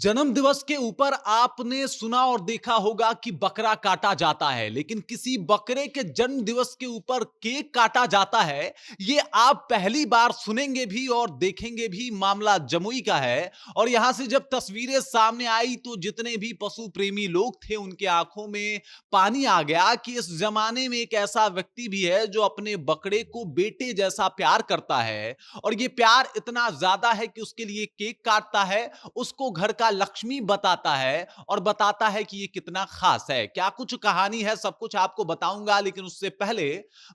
जन्म दिवस के ऊपर आपने सुना और देखा होगा कि बकरा काटा जाता है, लेकिन किसी बकरे के जन्म दिवस के ऊपर केक काटा जाता है, ये आप पहली बार सुनेंगे भी और देखेंगे भी। मामला जमुई का है और यहां से जब तस्वीरें सामने आई तो जितने भी पशु प्रेमी लोग थे उनके आंखों में पानी आ गया कि इस जमाने में एक ऐसा व्यक्ति भी है जो अपने बकरे को बेटे जैसा प्यार करता है और ये प्यार इतना ज्यादा है कि उसके लिए केक काटता है, उसको घर का लक्ष्मी बताता है और बताता है कि ये कितना खास है। क्या कुछ कहानी है, सब कुछ आपको बताऊंगा, लेकिन उससे पहले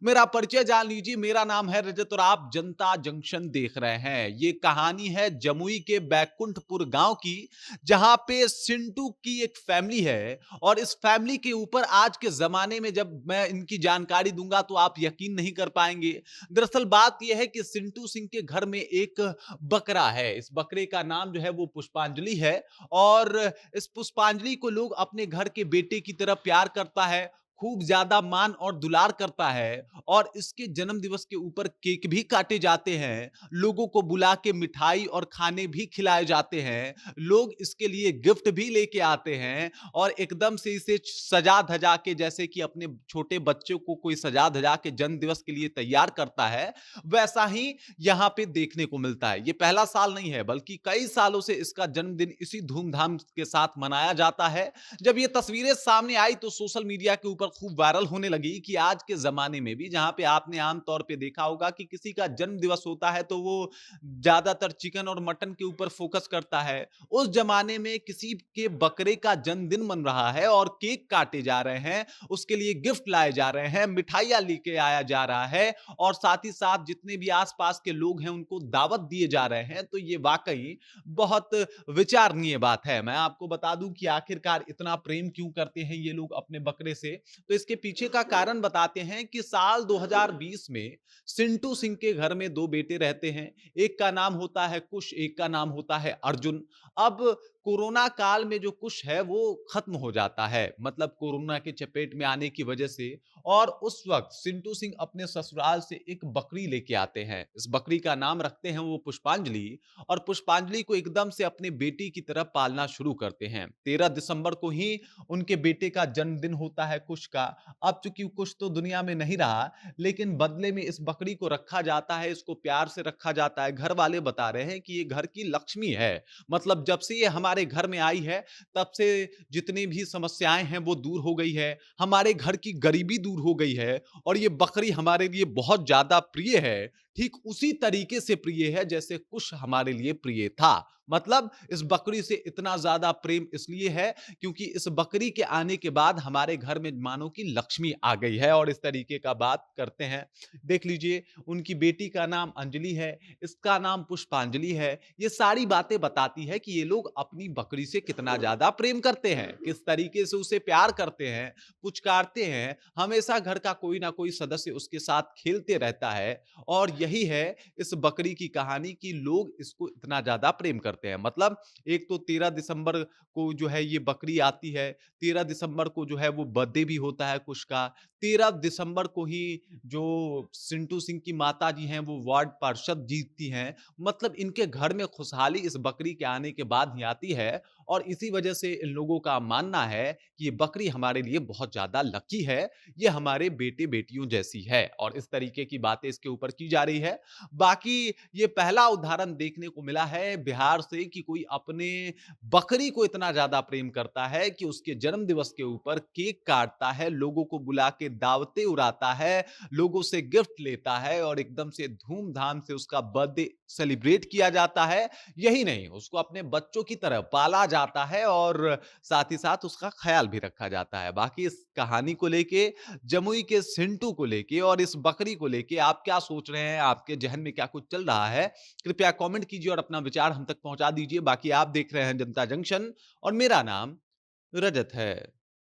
मेरा परिचय जान लीजिए। मेरा नाम है रजत और आप जनता जंक्शन देख रहे हैं। ये कहानी है जमुई के बैकुंठपुर गांव की, जहां पे सिंटू की एक फैमिली है और इस फैमिली के ऊपर आज के जमाने में जब मैं इनकी जानकारी दूंगा तो आप यकीन नहीं कर पाएंगे। दरअसल बात यह है कि सिंटू सिंह के घर में एक बकरा है। इस बकरे का नाम जो है वो पुष्पांजलि है और इस पुष्पांजलि को लोग अपने घर के बेटे की तरह प्यार करता है, खूब ज्यादा मान और दुलार करता है और इसके जन्म दिवस के ऊपर केक भी काटे जाते हैं, लोगों को बुला के मिठाई और खाने भी खिलाए जाते हैं, लोग इसके लिए गिफ्ट भी लेके आते हैं और एकदम से इसे सजा धजा के, जैसे कि अपने छोटे बच्चों को कोई सजा धजा के जन्म दिवस के लिए तैयार करता है, वैसा ही यहां पे देखने को मिलता है। ये पहला साल नहीं है बल्कि कई सालों से इसका जन्मदिन इसी धूमधाम के साथ मनाया जाता है। जब ये तस्वीरें सामने आई तो सोशल मीडिया के ऊपर खूब वायरल होने लगी कि आज के जमाने में भी, जहां पे आपने आम तौर पे देखा होगा कि किसी का जन्म दिवस होता है तो वो ज्यादातर चिकन और मटन के ऊपर फोकस करता है, उस जमाने में किसी के बकरे का जन्मदिन मन रहा है और केक काटे जा रहे हैं, उसके लिए गिफ्ट लाए जा रहे हैं, मिठाइयां लेके आया जा रहा है और साथ ही साथ जितने भी आसपास के लोग हैं उनको दावत दिए जा रहे हैं, तो ये वाकई बहुत विचारणीय बात है। मैं आपको बता दूं कि आखिरकार इतना प्रेम क्यों करते हैं ये लोग अपने बकरे से, तो इसके पीछे का कारण बताते हैं कि साल 2020 में सिंटू सिंह के घर में दो बेटे रहते हैं। एक का नाम होता है कुश, एक का नाम होता है अर्जुन। अब कोरोना काल में जो कुश है वो खत्म हो जाता है, मतलब कोरोना के चपेट में आने की वजह से, और उस वक्त सिंटू सिंह अपने ससुराल से एक बकरी लेके आते हैं। इस बकरी का नाम रखते हैं वो पुष्पांजलि और पुष्पांजलि को एकदम से अपने बेटी की तरह पालना शुरू करते हैं। 13 दिसंबर को ही उनके बेटे का जन्मदिन होता है कुश का। अब चूंकि कुश तो दुनिया में नहीं रहा, लेकिन बदले में इस बकरी को रखा जाता है, इसको प्यार से रखा जाता है। घर वाले बता रहे हैं कि ये घर की लक्ष्मी है, मतलब जब से ये हमारे घर में आई है तब से जितनी भी समस्याएं हैं वो दूर हो गई है, हमारे घर की गरीबी दूर हो गई है और ये बकरी हमारे लिए बहुत ज्यादा प्रिय है। ठीक उसी तरीके से प्रिय है जैसे कुश हमारे लिए प्रिय था। मतलब इस बकरी से इतना ज्यादा प्रेम इसलिए है क्योंकि इस बकरी के आने के बाद हमारे घर में मानो कि लक्ष्मी आ गई है और इस तरीके का बात करते हैं। देख लीजिए, उनकी बेटी का नाम अंजलि है, इसका नाम पुष्पांजलि है। ये सारी बातें बताती है कि ये लोग अपनी बकरी से कितना ज्यादा प्रेम करते हैं, किस तरीके से उसे प्यार करते हैं, पुचकारते हैं। हमेशा घर का कोई ना कोई सदस्य उसके साथ खेलते रहता है और यही है इस बकरी की कहानी कि लोग इसको इतना ज्यादा प्रेम करते हैं। मतलब एक तो 13 दिसंबर को जो है ये बकरी आती है, 13 दिसंबर को जो है वो बर्थडे भी होता है कुश का, 13 दिसंबर को ही जो सिंटू सिंह की माता जी हैं वो वार्ड पार्षद जीतती हैं। मतलब इनके घर में खुशहाली इस बकरी के आने के बाद ही आती है और इसी वजह से इन लोगों का मानना है कि ये बकरी हमारे लिए बहुत ज्यादा लकी है, ये हमारे बेटे बेटियों जैसी है और इस तरीके की बातें इसके ऊपर की जा रही है। बाकी ये पहला उदाहरण देखने को मिला है बिहार से कि कोई अपने बकरी को इतना ज्यादा प्रेम करता है कि उसके जन्म दिवस के ऊपर केक काटता है, लोगों को बुला के दावतें उड़ाता है, लोगों से गिफ्ट लेता है और एकदम से धूमधाम से उसका बर्थडे सेलिब्रेट किया जाता है। यही नहीं, उसको अपने बच्चों की तरह पाला जाता है और साथ ही साथ उसका ख्याल भी रखा जाता है। बाकी इस कहानी को लेके, जमुई के सिंटू को लेके और इस बकरी को लेके आप क्या सोच रहे हैं, आपके जहन में क्या कुछ चल रहा है, कृपया कमेंट कीजिए और अपना विचार हम तक पहुंचा दीजिए। बाकी आप देख रहे हैं जनता जंक्शन और मेरा नाम रजत है।